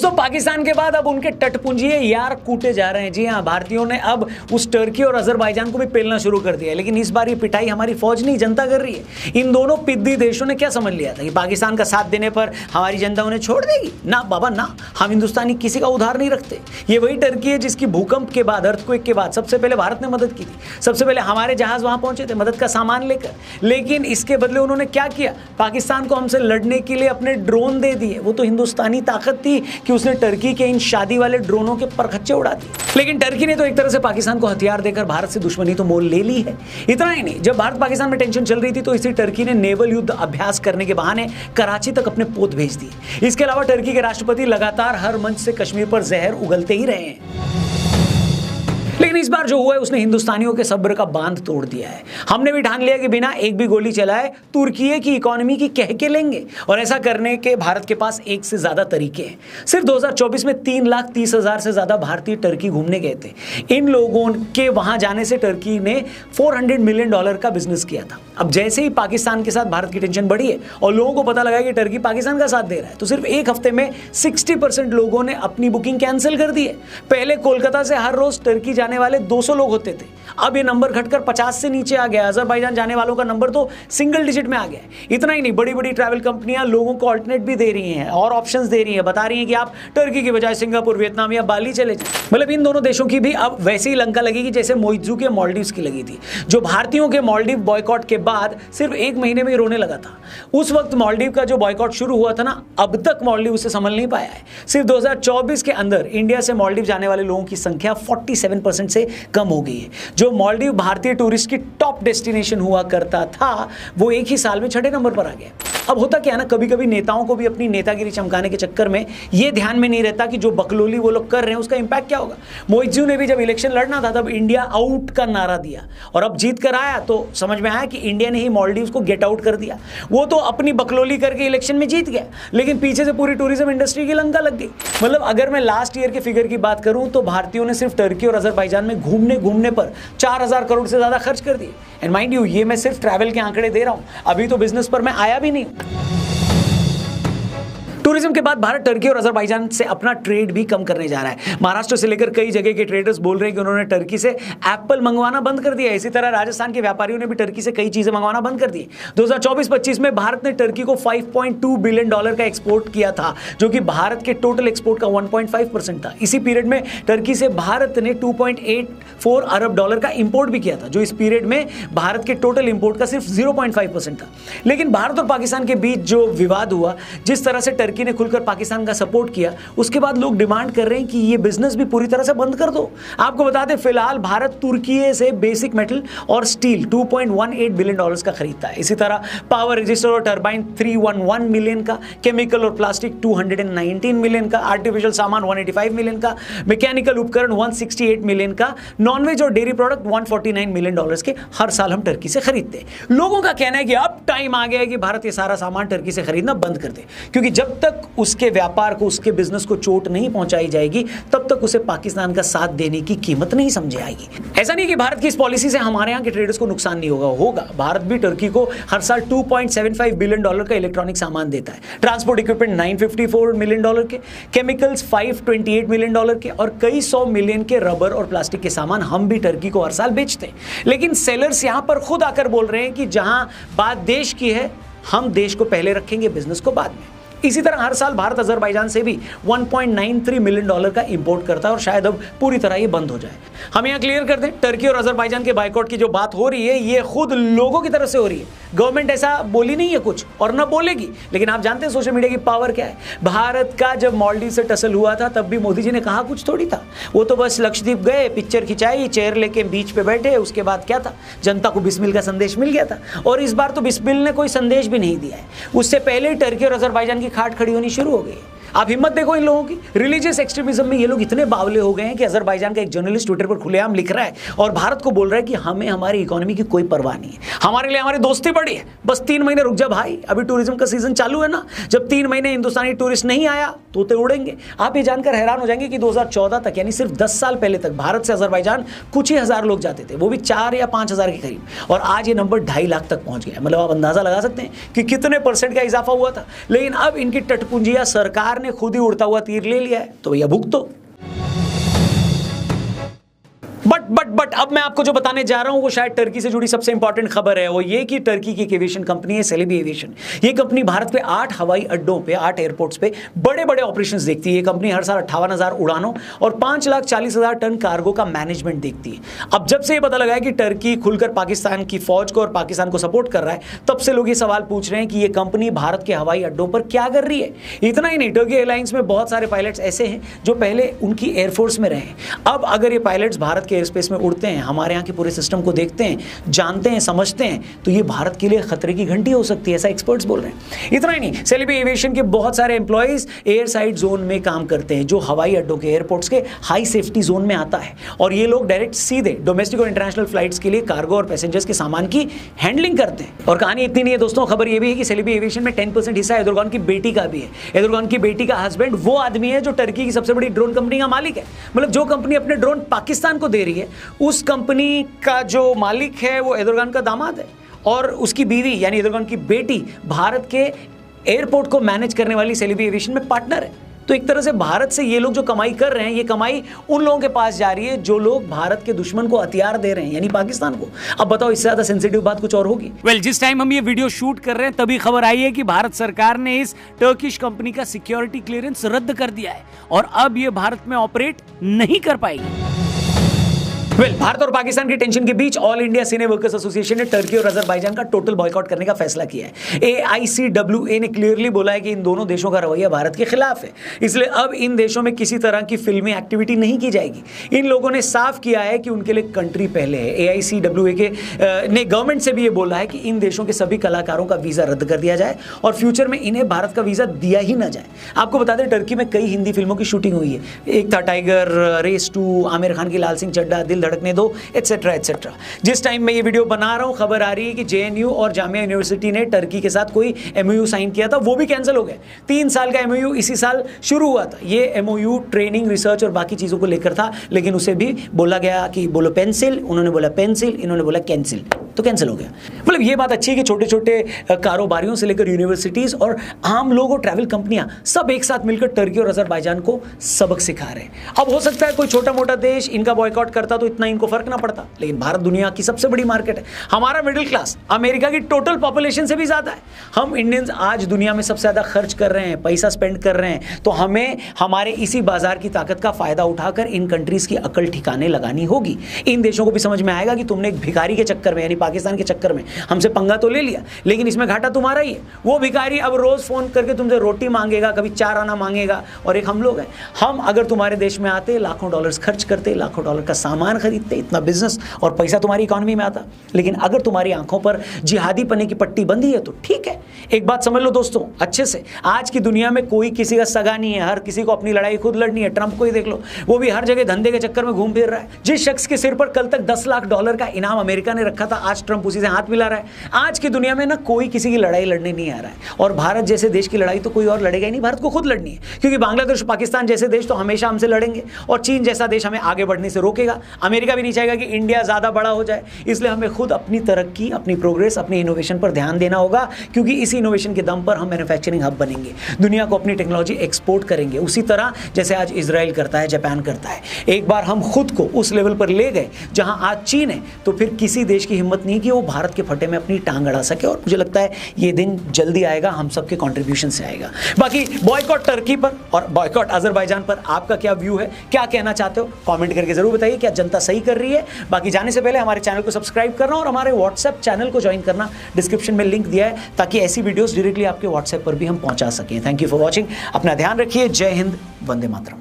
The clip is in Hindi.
तो पाकिस्तान के बाद अब उनके तटपुंजिए यार कूटे जा रहे हैं। जी हाँ, भारतीयों ने अब उस टर्की और अजरबैजान को भी पेलना शुरू कर दिया है। लेकिन इस बार ये पिटाई हमारी फौज नहीं, जनता कर रही है। इन दोनों पिद्दी देशों ने क्या समझ लिया था कि पाकिस्तान का साथ देने पर हमारी जनता उन्हें छोड़ देगी? ना बाबा ना, हम हिंदुस्तानी किसी का उधार नहीं रखते। ये वही टर्की है जिसकी भूकंप के बाद, अर्थक्वेक के बाद सबसे पहले भारत ने मदद की थी। सबसे पहले हमारे जहाज वहां पहुंचे थे मदद का सामान लेकर। लेकिन इसके बदले उन्होंने क्या किया? पाकिस्तान को हमसे लड़ने के लिए अपने ड्रोन दे दिए। वो तो हिंदुस्तानी ताकत थी कि उसने टर्की के इन शादी वाले ड्रोनों के परखच्चे उड़ा दिए। लेकिन टर्की ने तो एक तरह से पाकिस्तान को हथियार देकर भारत से दुश्मनी तो मोल ले ली है। इतना ही नहीं, जब भारत पाकिस्तान में टेंशन चल रही थी तो इसी टर्की ने नेवल युद्ध अभ्यास करने के बहाने कराची तक अपने पोत भेज दिए। इसके अलावा टर्की के राष्ट्रपति लगातार हर मंच से कश्मीर पर जहर उगलते ही रहे हैं। लेकिन इस बार जो हुआ है उसने हिंदुस्तानियों के सब्र का बांध तोड़ दिया है। हमने भी ठान लिया कि बिना एक भी गोली चलाए तुर्की की इकोनॉमी की कह के लेंगे। और ऐसा करने के भारत के पास एक से ज्यादा तरीके हैं। सिर्फ 2024 में 3,30,000 से ज्यादा भारतीय टर्की घूमने गए थे। इन लोगों के वहां जाने से टर्की ने $400 मिलियन का बिजनेस किया था। अब जैसे ही पाकिस्तान के साथ भारत की टेंशन बढ़ी है और लोगों को पता लगा कि टर्की पाकिस्तान का साथ दे रहा है, तो सिर्फ एक हफ्ते में 60% लोगों ने अपनी बुकिंग कैंसिल कर दी है। पहले कोलकाता से हर रोज टर्की जाने वाले 200 लोग होते थे, अब ये नंबर घटकर 50 से नीचे आ गया। अजरबैजान जाने वालों का नंबर तो सिंगल डिजिट में आ गया है। इतना ही नहीं, बड़ी बड़ी ट्रैवल कंपनियां लोगों को ऑल्टरनेट भी दे रही हैं और ऑप्शंस दे रही हैं, बता रही हैं कि आप टर्की की बजाय सिंगापुर, वियतनाम या बाली चले जाएं। मतलब इन दोनों देशों की भी अब वैसी ही लंका लगेगी जैसे मोइत्जू के मालदीव्स की लगी थी। जो भारतीयों के मालदीव बॉयकॉट के बाद सिर्फ 1 महीने में ही रोने लगा था। उस वक्त मालदीव का जो बॉयकॉट शुरू हुआ था ना, अब तक मालदीव उसे संभल नहीं पाया है। सिर्फ 2024 के अंदर इंडिया से मालदीव जाने वाले लोगों की संख्या 47% से कम हो गई है। जो मालदीव भारतीय टूरिस्ट की टॉप डेस्टिनेशन हुआ करता था, वो एक ही साल में 6ठे नंबर पर आ गया। अब होता क्या है ना, कभी कभी नेताओं को भी अपनी नेतागिरी चमकाने के चक्कर में ये ध्यान में नहीं रहता कि जो बकलोली वो लोग कर रहे हैं उसका इंपैक्ट क्या होगा। मोइत्जू ने भी जब इलेक्शन लड़ना था तब इंडिया आउट का नारा दिया और अब जीत कर आया तो समझ में आया कि इंडिया ने ही मालदीव्स को गेट आउट कर दिया। वो तो अपनी बकलोली करके इलेक्शन में जीत गया, लेकिन पीछे से पूरी टूरिज्म इंडस्ट्री की लंका लग गई। मतलब अगर मैं लास्ट ईयर के फिगर की बात करूं तो भारतीयों ने सिर्फ टर्की और अजरबैजान में घूमने पर 4,000 करोड़ से ज्यादा खर्च कर दिए। एंड माइंड यू, ये मैं सिर्फ ट्रैवल के आंकड़े दे रहा हूं, अभी तो बिजनेस पर मैं आया भी नहीं। टूरिज्म के बाद भारत टर्की और अजरबैजान से अपना ट्रेड भी कम करने जा रहा है। महाराष्ट्र से लेकर कई जगह के ट्रेडर्स बोल रहे हैं कि उन्होंने टर्की से एप्पल मंगवाना बंद कर दिया। इसी तरह राजस्थान के व्यापारियों ने भी टर्की से कई चीजें मंगवाना बंद कर दी। 2024-25 में भारत ने टर्की को $5.2 बिलियन का एक्सपोर्ट किया था, जो कि भारत के टोटल एक्सपोर्ट का 1.5% था। इसी पीरियड में टर्की से भारत ने $2.84 अरब का इंपोर्ट भी किया था, जो इस पीरियड में भारत के टोटल इंपोर्ट का सिर्फ 0.5% था। लेकिन भारत और पाकिस्तान के बीच जो विवाद हुआ, जिस तरह से टर्की ने खुलकर पाकिस्तान का सपोर्ट किया, उसके बाद लोग डिमांड कर रहे हैं कि ये बिजनेस भी पूरी तरह से बंद कर दो। आपको बता दें, फिलहाल भारत तुर्की से बेसिक मेटल और स्टील $2.18 बिलियन का खरीदता है। इसी तरह पावर रजिस्टर और टरबाइन 311 मिलियन का, केमिकल और प्लास्टिक 219 मिलियन का, आर्टिफिशियल सामान 185 मिलियन का, मैकेनिकल उपकरण 168 मिलियन का, नॉनवेज और डेयरी प्रोडक्ट $149 मिलियन के हर साल हम टर्की से खरीदते हैं। लोगों का कहना है कि अब टाइम आ गया है कि भारत ये सारा सामान टर्की से खरीदना बंद कर दे, क्योंकि जब तक उसके व्यापार को, उसके बिजनेस को चोट नहीं पहुंचाई जाएगी, तब तक उसे पाकिस्तान का साथ देने की कीमत नहीं समझी आएगी। ऐसा नहीं कि भारत की इस पॉलिसी से हमारे यहां के ट्रेडर्स को नुकसान नहीं होगा। भारत भी टर्की को हर साल $2.75 बिलियन का इलेक्ट्रॉनिक सामान देता है, ट्रांसपोर्ट इक्विपमेंट $954 मिलियन के, केमिकल्स $528 मिलियन के और कई 100 मिलियन के रबर और प्लास्टिक के सामान हम भी टर्की को हर साल बेचते हैं। लेकिन सेलर्स यहां पर खुद आकर बोल रहे हैं कि जहां बात देश की है, हम देश को पहले रखेंगे, बिजनेस को बाद में। इसी तरह हर साल भारत अजरबैजान से भी $1.93 मिलियन का इंपोर्ट करता है और शायद अब पूरी तरह ये बंद हो जाए। हम यहाँ क्लियर कर दें, टर्की और अजरबैजान के बाइकआउट की जो बात हो रही है, ये खुद लोगों की तरफ से हो रही है। गवर्नमेंट ऐसा बोली नहीं है कुछ और ना बोलेगी, लेकिन आप जानते हैं सोशल मीडिया की पावर क्या है। भारत का जब मालदीव से टसल हुआ था तब भी मोदी जी ने कहा कुछ थोड़ी था। वो तो बस लक्षद्वीप गए, पिक्चर खिंचाई, चेयर लेके बीच पे बैठे, उसके बाद क्या था, जनता को बिस्मिल का संदेश मिल गया था। और इस बार तो बिस्मिल ने कोई संदेश भी नहीं दिया है। उससे पहले टर्की और अजरबैजान की खाट खड़ी होनी शुरू हो गई। आप हिम्मत देखो इन लोगों की। रिलीजियस एक्सट्रीमिज्म में ये लोग इतने बावले हो गए हैं कि अजरबैजान का एक जर्नलिस्ट ट्विटर पर खुलेआम लिख रहा है और भारत को बोल रहा है कि हमें हमारी इकोनॉमी की कोई परवाह नहीं है, हमारे लिए हमारी दोस्ती बड़ी है, बस 3 महीने रुक जा भाई, अभी टूरिज्म का सीजन चालू है ना। जब 3 महीने हिंदुस्तानी टूरिस्ट नहीं आया तोते उड़ेंगे। आप ये जानकर हैरान हो जाएंगे कि 2014 तक यानी सिर्फ 10 साल पहले तक भारत से अजरबैजान कुछ ही हजार लोग जाते थे, वो भी 4 या 5 हजार के करीब, और आज ये नंबर 2.5 लाख तक पहुंच गया। मतलब आप अंदाजा लगा सकते हैं कि कितने परसेंट का इजाफा हुआ था। लेकिन अब इनकी टटपुंजिया सरकार ने खुद ही उड़ता हुआ तीर ले लिया है, तो भैया भुगतो। बट अब मैं आपको जो बताने जा रहा हूं वो शायद टर्की से जुड़ी सबसे इंपॉर्टेंट खबर है। वो ये कि टर्की की एक एविएशन कंपनी है सेलेबी एविएशन। ये कंपनी भारत पे 8 हवाई अड्डों पे, 8 एयरपोर्ट्स पे बड़े बड़े ऑपरेशंस देखती है। ये कंपनी हर साल 58,000 उड़ानों और 5,40,000 टन कार्गो का मैनेजमेंट देखती है। अब जब से ये पता लगा है कि टर्की खुलकर पाकिस्तान की फौज को और पाकिस्तान को सपोर्ट कर रहा है, तब से लोग ये सवाल पूछ रहे हैं कि ये कंपनी भारत के हवाई अड्डों पर क्या कर रही है। इतना ही नहीं, टर्की एयरलाइंस में बहुत सारे पायलट्स ऐसे हैं जो पहले उनकी एयरफोर्स में रहे हैं। अब अगर ये पायलट्स भारत के एयर स्पेस में उड़ते हैं, हमारे यहाँ के पूरे सिस्टम को देखते हैं, जानते हैं, समझते हैं, तो ये भारत के लिए खतरे की घंटी हो सकती है, ऐसा एक्सपर्ट्स बोल रहे हैं। इतना ही नहीं, सेलेबी एविएशन के बहुत सारे एम्प्लॉइज एयर साइड जोन में काम करते हैं, जो हवाई अड्डों के, एयरपोर्ट्स के हाई सेफ्टी जोन में आता है, और ये लोग डायरेक्ट सीधे डोमेस्टिक और इंटरनेशनल फ्लाइट्स के लिए कार्गो और पैसेंजर्स के सामान की हैंडलिंग करते हैं। और कहानी इतनी नहीं है दोस्तों, खबर ये भी है कि सेलेबी एविएशन में 10% हिस्सा एर्दोगान की बेटी का भी है। एर्दोगान की बेटी का हस्बैंड वो आदमी है जो टर्की की सबसे बड़ी ड्रोन कंपनी का मालिक है। मतलब जो कंपनी अपने ड्रोन पाकिस्तान को दे रही है, उस कंपनी का जो मालिक है वो एर्दोगान का दामाद है, और उसकी बीवी यानी एर्दोगान की बेटी भारत के एयरपोर्ट को मैनेज करने वाली सेलेबी एविएशन में पार्टनर है। तो एक तरह से भारत से ये लोग जो कमाई कर रहे हैं, ये कमाई उन लोगों के पास जा रही है जो लोग भारत के दुश्मन को हथियार दे रहे हैं, यानी पाकिस्तान को। अब बताओ, इससे ज्यादा सेंसिटिव बात कुछ और होगी? जिस टाइम हम ये वीडियो शूट कर रहे हैं तभी खबर आई है कि भारत सरकार ने इस टर्किश कंपनी का सिक्योरिटी क्लियरेंस रद्द कर दिया है और अब ये भारत में ऑपरेट नहीं कर पाएगी। भारत और पाकिस्तान की टेंशन के बीच ऑल इंडिया सिने वर्कर्स एसोसिएशन ने टर्की और अजरबैजान का टोटल बॉयकॉट करने का फैसला किया है। AICWA ने क्लियरली बोला है कि इन दोनों देशों का रवैया भारत के खिलाफ है, इसलिए अब इन देशों में किसी तरह की फिल्मी एक्टिविटी नहीं की जाएगी। इन लोगों ने साफ किया है कि उनके लिए कंट्री पहले है। AICWA ने गवर्नमेंट से भी ये बोला है कि इन देशों के सभी कलाकारों का वीजा रद्द कर दिया जाए और फ्यूचर में इन्हें भारत का वीजा दिया ही ना जाए। आपको बता दें, टर्की में कई हिंदी फिल्मों की शूटिंग हुई है। एक था टाइगर, रेस 2, आमिर खान की लाल सिंह चड्ढा, दिल धड़कने दो, एटसेट्रा एटसेट्रा। जिस टाइम मैं ये वीडियो बना रहा हूं, खबर आ रही है कि JNU और जामिया यूनिवर्सिटी ने टर्की के साथ कोई MOU साइन किया था, वो भी कैंसिल हो गया। 3 साल का MOU इसी साल शुरू हुआ था। ये MOU ट्रेनिंग, रिसर्च और बाकी चीजों को लेकर था, लेकिन उसे भी बोला गया कि बोलो पेंसिल, उन्होंने बोला पेंसिल, इन्होंने बोला कैंसिल, तो कैंसिल हो गया। मतलब ये बात अच्छी है कि छोटे छोटे कारोबारियों से लेकर यूनिवर्सिटीज और आम लोग और ट्रैवल कंपनियां सब एक साथ मिलकर टर्की और अजरबैजान को सबक सिखा रहे हैं। अब हो सकता है कोई छोटा मोटा देश इनका बॉयकॉट करता तो इतना इनको फर्क ना पड़ता, लेकिन भारत दुनिया की सबसे बड़ी मार्केट है। हमारा मिडिल क्लास अमेरिका की टोटल पॉपुलेशन से भी ज्यादा है। हम इंडियंस आज दुनिया में सबसे ज्यादा खर्च कर रहे हैं, पैसा स्पेंड कर रहे हैं, तो हमें हमारे इसी बाजार की ताकत का फायदा उठाकर इन कंट्रीज की अकल ठिकाने लगानी होगी। इन देशों को भी समझ में आएगा कि तुमने एक भिखारी के चक्कर में यानी पाकिस्तान के चक्कर में हमसे पंगा तो ले लिया, लेकिन इसमें घाटा तुम्हारा ही है। वो भिखारी अब रोज फोन करके तुमसे रोटी मांगेगा, कभी 4 आना मांगेगा, और एक हम लोग हैं। हम अगर तुम्हारे देश में आते, लाखों डॉलर्स खर्च करते, लाखों डॉलर का सामान खरीदते, इतना बिजनेस और पैसा तुम्हारी इकोनॉमी में आता, लेकिन अगर तुम्हारी आंखों पर जिहादी पने की पट्टी बंधी है तो ठीक है। एक बात समझ लो दोस्तों अच्छे से, आज की दुनिया में कोई किसी का सगा नहीं है, हर किसी को अपनी लड़ाई खुद लड़नी है। ट्रंप को ही देख लो, वो भी हर जगह धंधे के चक्कर में घूम फिर रहा है। जिस शख्स के सिर पर कल तक 10 लाख डॉलर का इनाम अमेरिका ने रखा था, आज ट्रंप उसी से हाथ मिला रहा है। आज की दुनिया में ना कोई किसी की लड़ाई लड़ने नहीं आ रहा है, और भारत जैसे देश की लड़ाई तो कोई और लड़ेगा ही नहीं, भारत को खुद लड़नी है। क्योंकि बांग्लादेश, पाकिस्तान जैसे देश तो हमेशा हमसे लड़ेंगे, और चीन जैसा देश हमें आगे बढ़ने से रोकेगा। अमेरिका भी नहीं चाहेगा कि इंडिया ज्यादा बड़ा हो जाए, इसलिए हमें खुद अपनी तरक्की, अपनी प्रोग्रेस, अपनी इनोवेशन पर ध्यान देना होगा, क्योंकि इसी इनोवेशन के दम पर हम मैन्युफैक्चरिंग हब बनेंगे, दुनिया को अपनी टेक्नोलॉजी एक्सपोर्ट करेंगे, उसी तरह जैसे आज इजराइल करता है, जापान करता है। एक बार हम खुद को उस लेवल पर ले गए जहां आज चीन है, तो फिर किसी देश की हिम्मत नहीं कि वो भारत के फटे में अपनी टांग अड़ा सके, और मुझे लगता है ये दिन जल्दी आएगा, हम सबके कंट्रीब्यूशन से आएगा। बाकी बॉयकॉट टर्की पर और बॉयकॉट अजरबैजान पर आपका क्या व्यू है, क्या कहना चाहते हो, कमेंट करके जरूर बताइए। क्या जनता सही कर रही है? बाकी जाने से पहले हमारे चैनल को सब्सक्राइब करना और हमारे व्हाट्सएप चैनल को ज्वाइन करना, डिस्क्रिप्शन में लिंक दिया है, ताकि ऐसी वीडियोस डायरेक्टली आपके व्हाट्सएप पर भी हम पहुंचा सकें। थैंक यू फॉर वॉचिंग, अपना ध्यान रखिए। जय हिंद, वंदे मातरम।